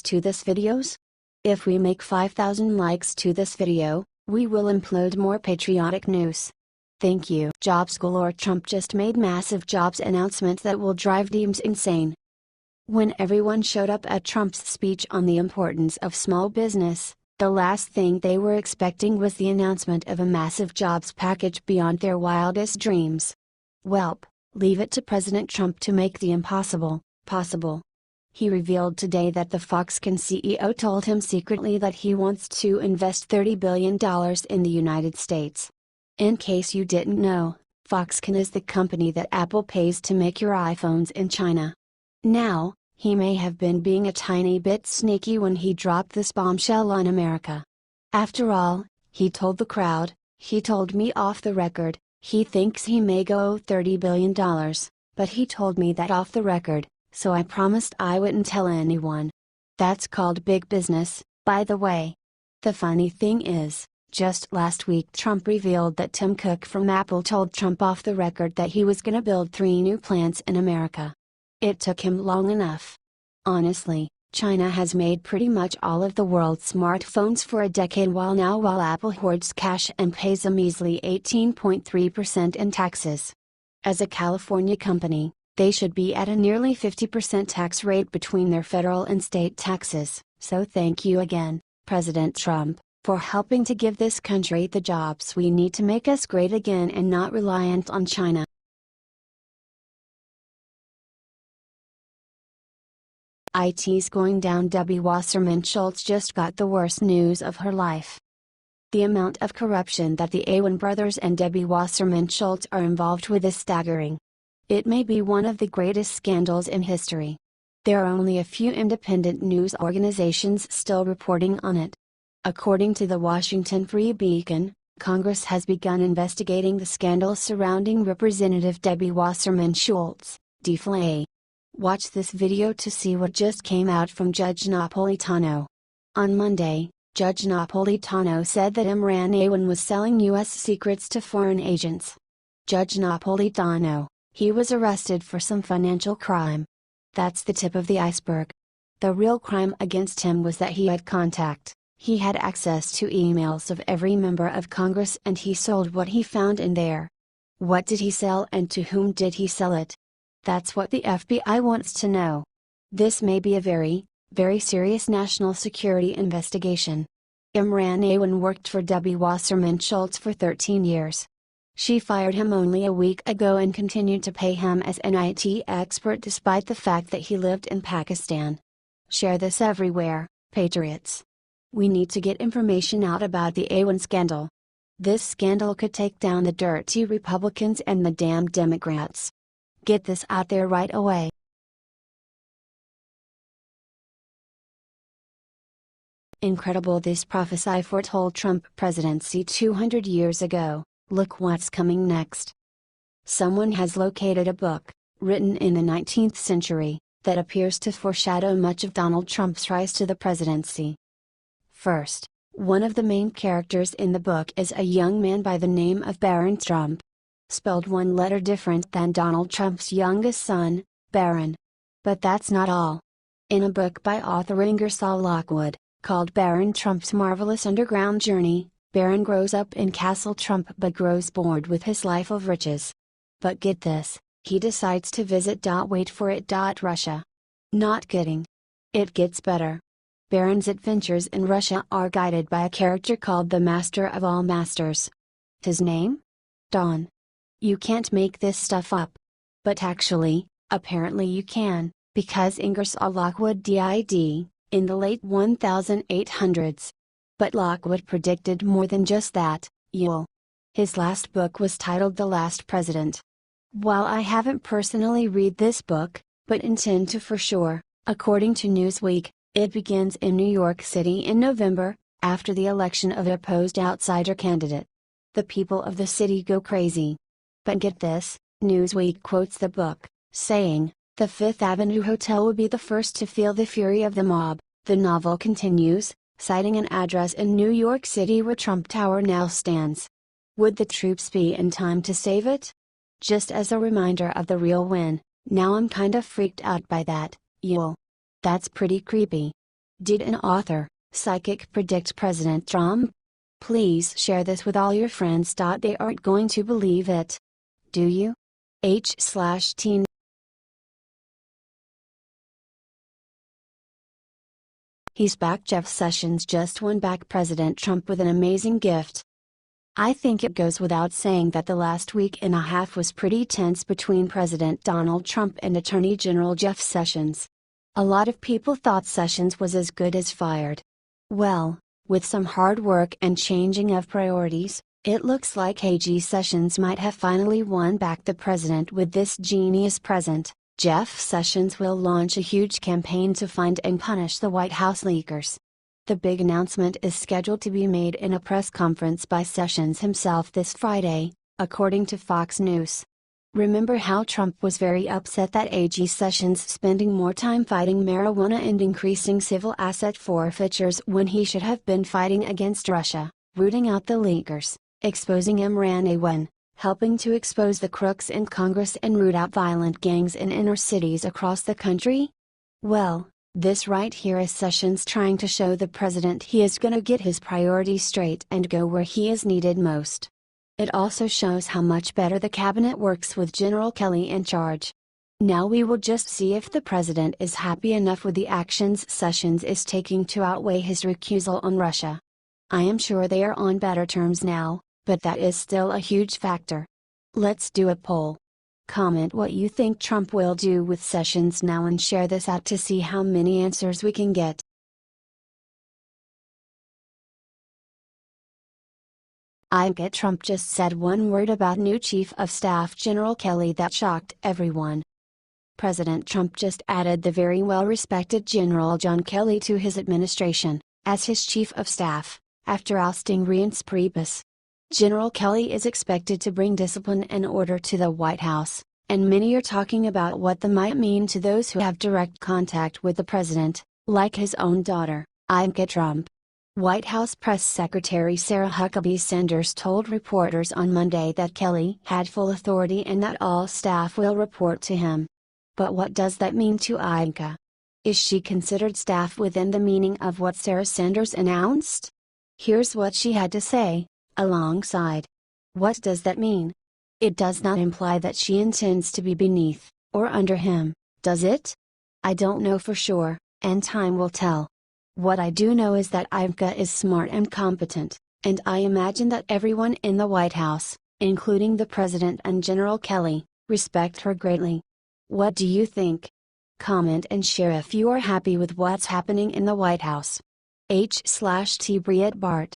likes to this videos? If we make 5,000 likes to this video, we will upload more patriotic news. Thank you. Jobs galore. Trump just made massive jobs announcement that will drive Dems insane. When everyone showed up at Trump's speech on the importance of small business, the last thing they were expecting was the announcement of a massive jobs package beyond their wildest dreams. Welp, leave it to President Trump to make the impossible possible. He revealed today that the Foxconn CEO told him secretly that he wants to invest $30 billion in the United States. In case you didn't know, Foxconn is the company that Apple pays to make your iPhones in China. Now, he may have been being a tiny bit sneaky when he dropped this bombshell on America. After all, he told the crowd, he told me off the record, he thinks he may go $30 billion, but he told me that off the record, so I promised I wouldn't tell anyone. That's called big business, by the way. The funny thing is, just last week Trump revealed that Tim Cook from Apple told Trump off the record that he was gonna build 3 new plants in America. It took him long enough. Honestly, China has made pretty much all of the world's smartphones for a decade while Apple hoards cash and pays a measly 18.3% in taxes. As a California company, they should be at a nearly 50% tax rate between their federal and state taxes, so thank you again, President Trump, for helping to give this country the jobs we need to make us great again and not reliant on China. IT's going down. Debbie Wasserman Schultz just got the worst news of her life. The amount of corruption that the Awen brothers and Debbie Wasserman Schultz are involved with is staggering. It may be one of the greatest scandals in history. There are only a few independent news organizations still reporting on it. According to the Washington Free Beacon, Congress has begun investigating the scandal surrounding Representative Debbie Wasserman Schultz, DFLA. Watch this video to see what just came out from Judge Napolitano. On Monday, Judge Napolitano said that Imran Awen was selling U.S. secrets to foreign agents. Judge Napolitano, he was arrested for some financial crime. That's the tip of the iceberg. The real crime against him was that he had access to emails of every member of Congress and he sold what he found in there. What did he sell and to whom did he sell it? That's what the FBI wants to know. This may be a very, very serious national security investigation. Imran Awen worked for Debbie Wasserman Schultz for 13 years. She fired him only a week ago and continued to pay him as an IT expert despite the fact that he lived in Pakistan. Share this everywhere, patriots. We need to get information out about the Awen scandal. This scandal could take down the dirty Republicans and the damn Democrats. Get this out there right away. Incredible. This prophecy foretold Trump presidency 200 years ago. Look what's coming next. Someone has located a book, written in the 19th century, that appears to foreshadow much of Donald Trump's rise to the presidency. First, one of the main characters in the book is a young man by the name of Barron Trump. Spelled one letter different than Donald Trump's youngest son, Barron. But that's not all. In a book by author Ingersoll Lockwood, called Barron Trump's Marvelous Underground Journey, Barron grows up in Castle Trump but grows bored with his life of riches. But get this, he decides to visit. Wait for it. Russia. Not kidding. It gets better. Barron's adventures in Russia are guided by a character called the Master of All Masters. His name? Don. You can't make this stuff up. But actually, apparently you can, because Ingersoll Lockwood died in the late 1800s. But Lockwood predicted more than just that, y'all. His last book was titled The Last President. While I haven't personally read this book, but intend to for sure, according to Newsweek, it begins in New York City in November, after the election of an opposed outsider candidate. The people of the city go crazy. But get this, Newsweek quotes the book, saying, "The Fifth Avenue Hotel will be the first to feel the fury of the mob." The novel continues, citing an address in New York City where Trump Tower now stands. Would the troops be in time to save it? Just as a reminder of the real win, now I'm kind of freaked out by that, y'all. That's pretty creepy. Did an author, psychic predict President Trump? Please share this with all your friends. They aren't going to believe it. Do you? H/T. He's back. Jeff Sessions just won back President Trump with an amazing gift. I think it goes without saying that the last week and a half was pretty tense between President Donald Trump and Attorney General Jeff Sessions. A lot of people thought Sessions was as good as fired. Well, with some hard work and changing of priorities, it looks like AG Sessions might have finally won back the president with this genius present. Jeff Sessions will launch a huge campaign to find and punish the White House leakers. The big announcement is scheduled to be made in a press conference by Sessions himself this Friday, according to Fox News. Remember how Trump was very upset that AG Sessions spending more time fighting marijuana and increasing civil asset forfeitures when he should have been fighting against Russia, rooting out the leakers, exposing Iran, helping to expose the crooks in Congress and root out violent gangs in inner cities across the country? Well, this right here is Sessions trying to show the president he is gonna get his priorities straight and go where he is needed most. It also shows how much better the cabinet works with General Kelly in charge. Now we will just see if the president is happy enough with the actions Sessions is taking to outweigh his recusal on Russia. I am sure they are on better terms now, but that is still a huge factor. Let's do a poll. Comment what you think Trump will do with Sessions now and share this out to see how many answers we can get. Trump just said one word about new Chief of Staff General Kelly that shocked everyone. President Trump just added the very well-respected General John Kelly to his administration, as his Chief of Staff, after ousting Reince Priebus. General Kelly is expected to bring discipline and order to the White House, and many are talking about what that might mean to those who have direct contact with the president, like his own daughter, Ivanka Trump. White House Press Secretary Sarah Huckabee Sanders told reporters on Monday that Kelly had full authority and that all staff will report to him. But what does that mean to Ivanka? Is she considered staff within the meaning of what Sarah Sanders announced? Here's what she had to say, alongside. What does that mean? It does not imply that she intends to be beneath, or under him, does it? I don't know for sure, and time will tell. What I do know is that Ivanka is smart and competent, and I imagine that everyone in the White House, including the President and General Kelly, respect her greatly. What do you think? Comment and share if you are happy with what's happening in the White House. H/T Briette Bart.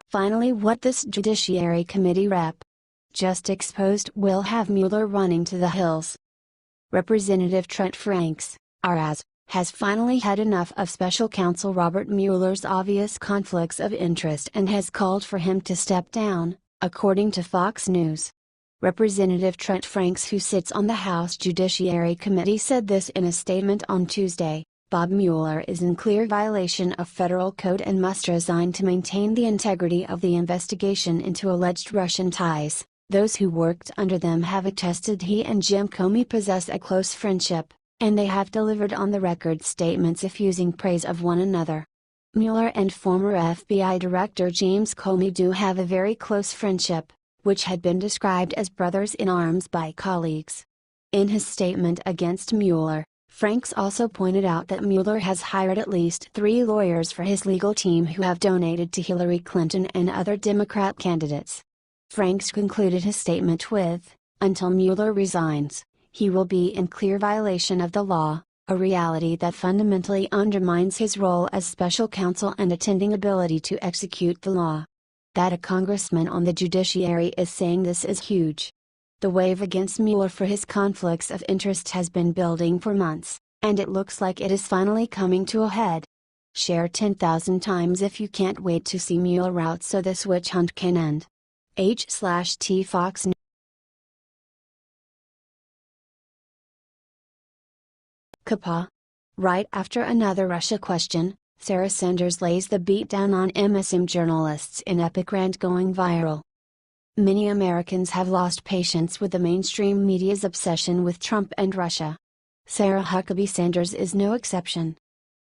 Finally, what this Judiciary Committee Rep. just exposed will have Mueller running to the hills. Representative Trent Franks, RS, has finally had enough of Special Counsel Robert Mueller's obvious conflicts of interest and has called for him to step down, according to Fox News. Representative Trent Franks, who sits on the House Judiciary Committee, said this in a statement on Tuesday. Bob Mueller is in clear violation of federal code and must resign to maintain the integrity of the investigation into alleged Russian ties. Those who worked under them have attested he and Jim Comey possess a close friendship, and they have delivered on the record statements effusing praise of one another. Mueller and former FBI Director James Comey do have a very close friendship, which had been described as brothers in arms by colleagues. In his statement against Mueller, Franks also pointed out that Mueller has hired at least 3 lawyers for his legal team who have donated to Hillary Clinton and other Democrat candidates. Franks concluded his statement with, "Until Mueller resigns, he will be in clear violation of the law, a reality that fundamentally undermines his role as special counsel and attending ability to execute the law." That a congressman on the judiciary is saying this is huge. The wave against Mueller for his conflicts of interest has been building for months, and it looks like it is finally coming to a head. Share 10,000 times if you can't wait to see Mueller out so this witch hunt can end. H/T Fox News. Kapa. Right after another Russia question, Sarah Sanders lays the beat down on MSM journalists in epic rant going viral. Many Americans have lost patience with the mainstream media's obsession with Trump and Russia. Sarah Huckabee Sanders is no exception.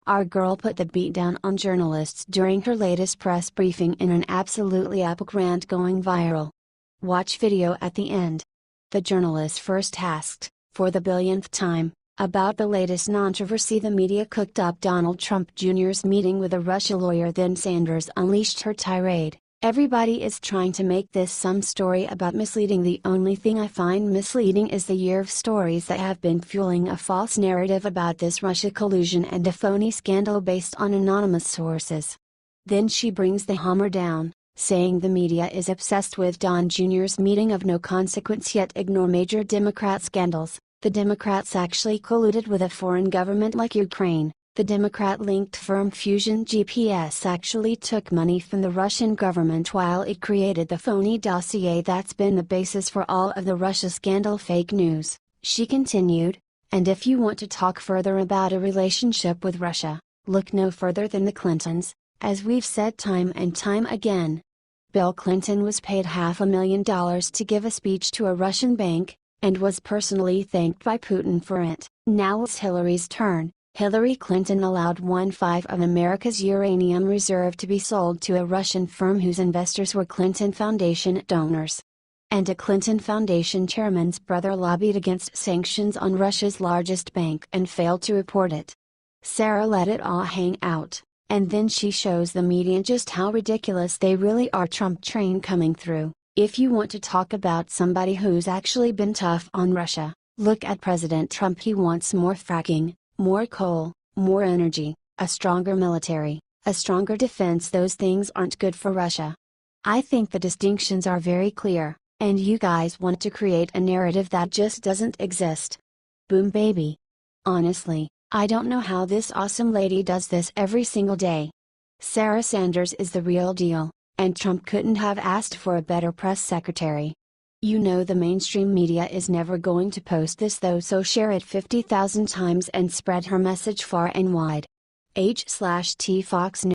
Our girl put the beat down on journalists during her latest press briefing in an absolutely epic rant going viral. Watch video at the end. The journalist first asked, for the billionth time, about the latest controversy the media cooked up Donald Trump Jr.'s meeting with a Russia lawyer. Then Sanders unleashed her tirade. Everybody is trying to make this some story about misleading. The only thing I find misleading is the year of stories that have been fueling a false narrative about this Russia collusion and a phony scandal based on anonymous sources. Then she brings the hammer down, saying the media is obsessed with Don Jr.'s meeting of no consequence yet ignore major Democrat scandals. The Democrats actually colluded with a foreign government like Ukraine. The Democrat-linked firm Fusion GPS actually took money from the Russian government while it created the phony dossier that's been the basis for all of the Russia scandal fake news, she continued. And if you want to talk further about a relationship with Russia, look no further than the Clintons, as we've said time and time again. Bill Clinton was paid $500,000 to give a speech to a Russian bank, and was personally thanked by Putin for it. Now it's Hillary's turn. Hillary Clinton allowed 1/5 of America's uranium reserve to be sold to a Russian firm whose investors were Clinton Foundation donors. And a Clinton Foundation chairman's brother lobbied against sanctions on Russia's largest bank and failed to report it. Sarah let it all hang out, and then she shows the media just how ridiculous they really are. Trump train coming through. If you want to talk about somebody who's actually been tough on Russia, look at President Trump. He wants more fracking, more coal, more energy, a stronger military, a stronger defense. Those things aren't good for Russia. I think the distinctions are very clear, and you guys want to create a narrative that just doesn't exist. Boom baby. Honestly, I don't know how this awesome lady does this every single day. Sarah Sanders is the real deal, and Trump couldn't have asked for a better press secretary. You know the mainstream media is never going to post this though, so share it 50,000 times and spread her message far and wide. H/T Fox News